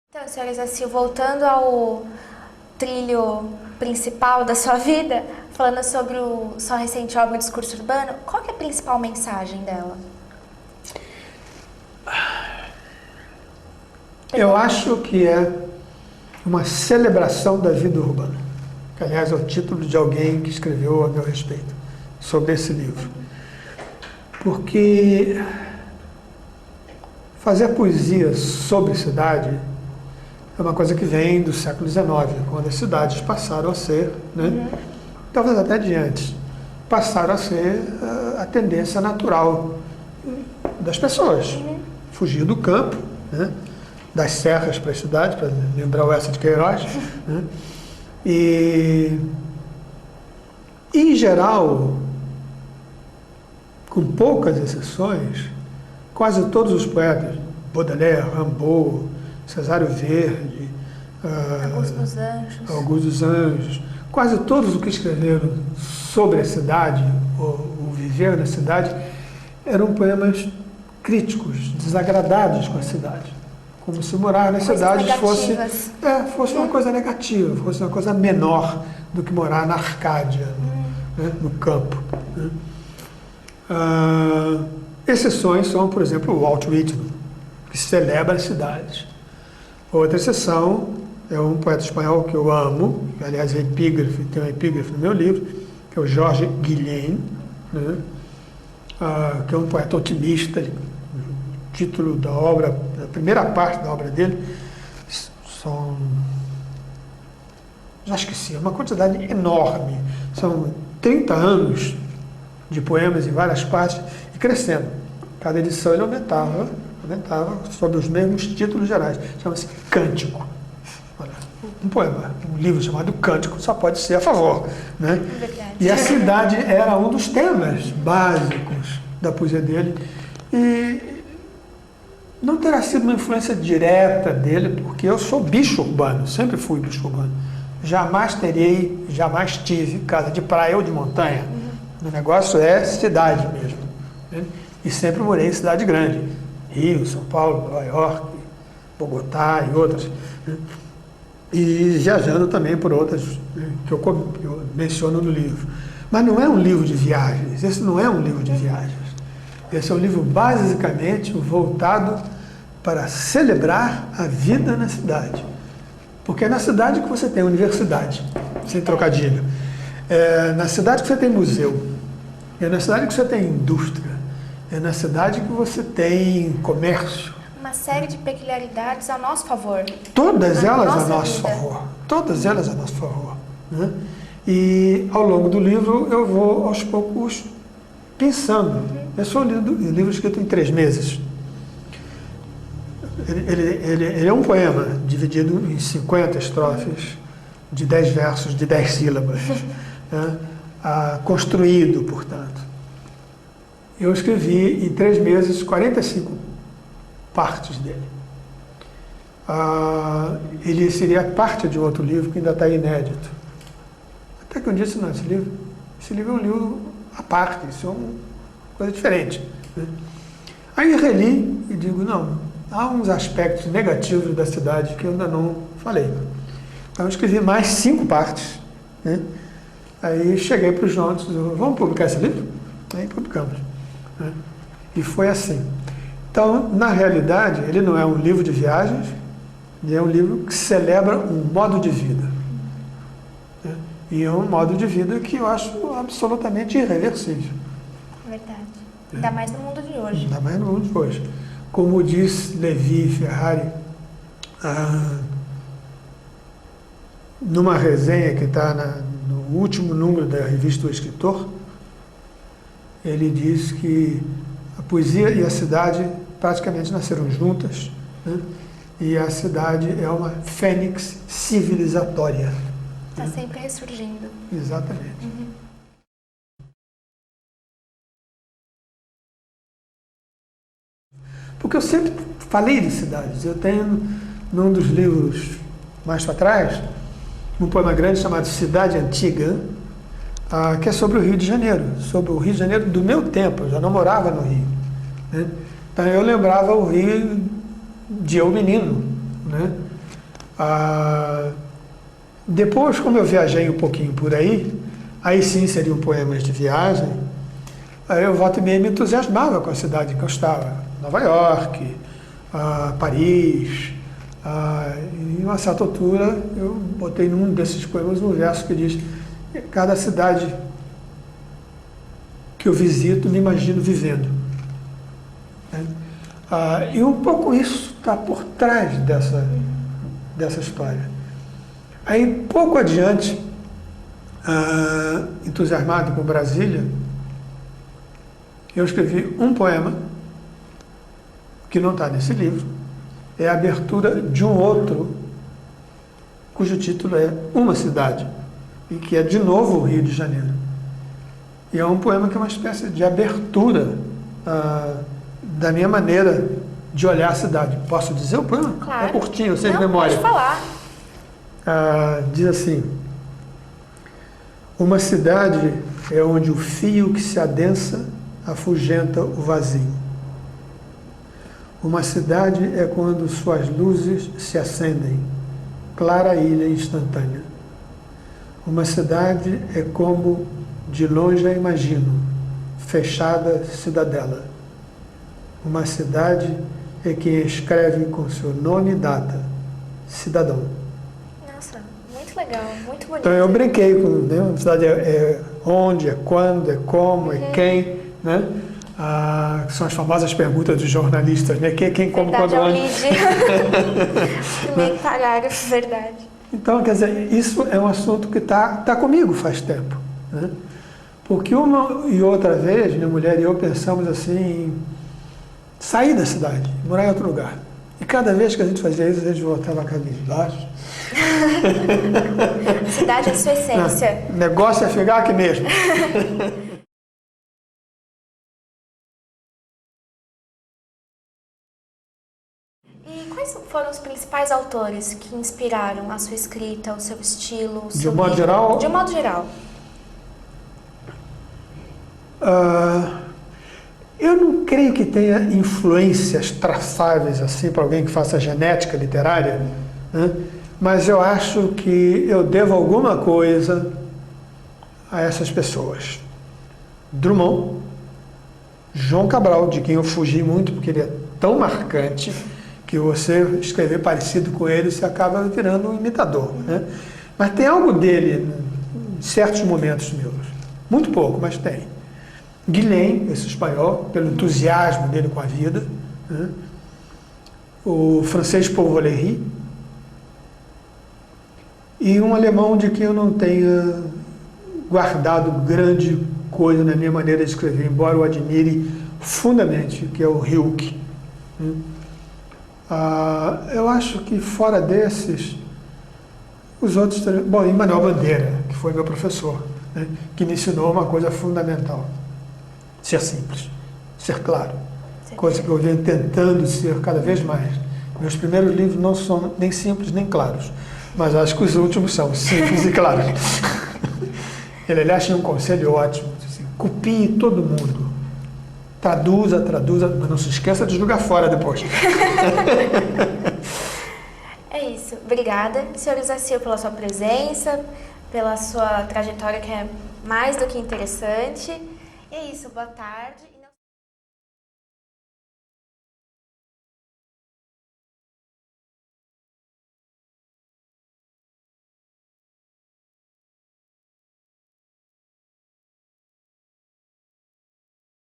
Então, senhora Isacil, voltando ao trilho principal da sua vida, falando sobre sua recente obra Discurso Urbano, qual que é a principal mensagem dela? Eu acho que é uma celebração da vida urbana, que aliás é o título de alguém que escreveu a meu respeito sobre esse livro. Porque fazer poesia sobre cidade é uma coisa que vem do século XIX, quando as cidades passaram a ser, talvez até de antes, passaram a ser a tendência natural das pessoas. Fugir do campo, das serras para a cidade, para lembrar o Essa de Queiroz. E, em geral, com poucas exceções, quase todos os poetas, Baudelaire, Rimbaud, Cesário Verde, Augusto dos Anjos, quase todos os que escreveram sobre a cidade, o viver na cidade, eram poemas críticos, desagradados com a cidade. Como se morar nas cidades fosse uma coisa negativa, fosse uma coisa menor do que morar na Arcádia, no campo. Exceções são, por exemplo, o Walt Whitman, que celebra as cidades. Outra exceção é um poeta espanhol que eu amo, que, aliás, tem uma epígrafe no meu livro, que é o Jorge Guillén, que é um poeta otimista. O título da obra, a primeira parte da obra dele, já esqueci, é uma quantidade enorme. São 30 anos de poemas em várias partes e crescendo. Cada edição ele aumentava sob os mesmos títulos gerais. Chama-se Cântico. Olha, um poema, um livro chamado Cântico só pode ser a favor. E a cidade era um dos temas básicos da poesia dele. E não terá sido uma influência direta dele, porque eu sou bicho urbano, sempre fui bicho urbano. Jamais tive casa de praia ou de montanha. O negócio é cidade mesmo. E sempre morei em cidade grande. Rio, São Paulo, Nova York, Bogotá e outras. E viajando também por outras que eu menciono no livro. Mas não é um livro de viagens. Esse não é um livro de viagens. Esse é um livro basicamente voltado para celebrar a vida na cidade. Porque é na cidade que você tem universidade, sem trocadilho. É na cidade que você tem museu. É na cidade que você tem indústria. É na cidade que você tem comércio. Uma série de peculiaridades a nosso favor. Todas elas a nosso favor. Todas elas a nosso favor. E ao longo do livro eu vou aos poucos pensando. Esse foi um livro escrito em 3 meses. Ele é um poema dividido em 50 estrofes, de 10 versos, de 10 sílabas. Construído, portanto. Eu escrevi em 3 meses 45 partes dele. Ele seria parte de um outro livro que ainda está inédito. Até que eu disse, não, esse livro é um livro à parte, isso é uma coisa diferente. Aí eu reli e digo, não, há uns aspectos negativos da cidade que eu ainda não falei. Então eu escrevi mais 5 partes. Aí cheguei para os nossos, vamos publicar esse livro? Aí publicamos. E foi assim. Então, na realidade, ele não é um livro de viagens, ele é um livro que celebra um modo de vida. E é um modo de vida que eu acho absolutamente irreversível. Verdade. Ainda mais no mundo de hoje. Ainda mais no mundo de hoje. Como diz Levi Ferrari, numa resenha que está no último número da revista O Escritor, ele diz que a poesia e a cidade praticamente nasceram juntas, e a cidade é uma fênix civilizatória. Está sempre ressurgindo. Exatamente. Porque eu sempre falei de cidades. Eu tenho, num dos livros mais para trás, um poema grande chamado Cidade Antiga, que é sobre o Rio de Janeiro, sobre o Rio de Janeiro do meu tempo. Eu já não morava no Rio. Então eu lembrava o Rio de eu menino, Depois, como eu viajei um pouquinho por aí sim seriam poemas de viagem, aí eu volta e meia me entusiasmava com a cidade que eu estava. Nova York, Paris, e a uma certa altura eu botei num desses poemas um verso que diz: cada cidade que eu visito me imagino vivendo. Né? E um pouco isso está por trás dessa história. Aí, pouco adiante, entusiasmado com Brasília, eu escrevi um poema que não está nesse livro, é a abertura de um outro, cujo título é Uma Cidade, e que é de novo o Rio de Janeiro. E é um poema que é uma espécie de abertura da minha maneira de olhar a cidade. Posso dizer o poema? Claro. É curtinho, sem não, memória. Pode falar. Diz assim: uma cidade é onde o fio que se adensa afugenta o vazio. Uma cidade é quando suas luzes se acendem, clara ilha instantânea. Uma cidade é como de longe a imagino, fechada cidadela. Uma cidade é quem escreve com seu nome e data, cidadão. Nossa, muito legal, muito bonito. Então eu brinquei com, né? Uma cidade é onde, é quando, é como, é quem, né? Que são as famosas perguntas dos jornalistas, né? Quem como, verdade, quando, onde. Primeiro parágrafo, verdade. Então, quer dizer, isso é um assunto que tá comigo faz tempo, né? Porque uma e outra vez, minha mulher e eu pensamos assim em sair da cidade, morar em outro lugar. E cada vez que a gente fazia isso, a gente voltava cabisbaixo. Cidade é sua essência. O negócio é ficar aqui mesmo. E quais foram os principais autores que inspiraram a sua escrita, o seu estilo? O seu De um modo livro? geral? De um modo geral. Eu não creio que tenha influências traçáveis assim para alguém que faça genética literária, né? Mas eu acho que eu devo alguma coisa a essas pessoas. Drummond, João Cabral, de quem eu fugi muito porque ele é tão marcante que você escrever parecido com ele, você acaba virando um imitador, né? Mas tem algo dele em certos momentos meus. Muito pouco, mas tem. Guilhem, esse espanhol, pelo entusiasmo dele com a vida, né? O francês Paul Valéry, e um alemão de quem eu não tenha guardado grande coisa na minha maneira de escrever, embora eu admire fundamentalmente, que é o Rilke. Eu acho que fora desses, os outros... Bom, e Manuel Bandeira, que foi meu professor, né? Que me ensinou uma coisa fundamental. Ser simples, ser claro. Coisa que eu venho tentando ser cada vez mais. Meus primeiros livros não são nem simples nem claros, mas acho que os últimos são simples e claros. Ele, aliás, tinha um conselho ótimo, assim: copie todo mundo. Traduza, mas não se esqueça de jogar fora depois. É isso. Obrigada, senhor Isacil, pela sua presença, pela sua trajetória que é mais do que interessante. É isso, boa tarde.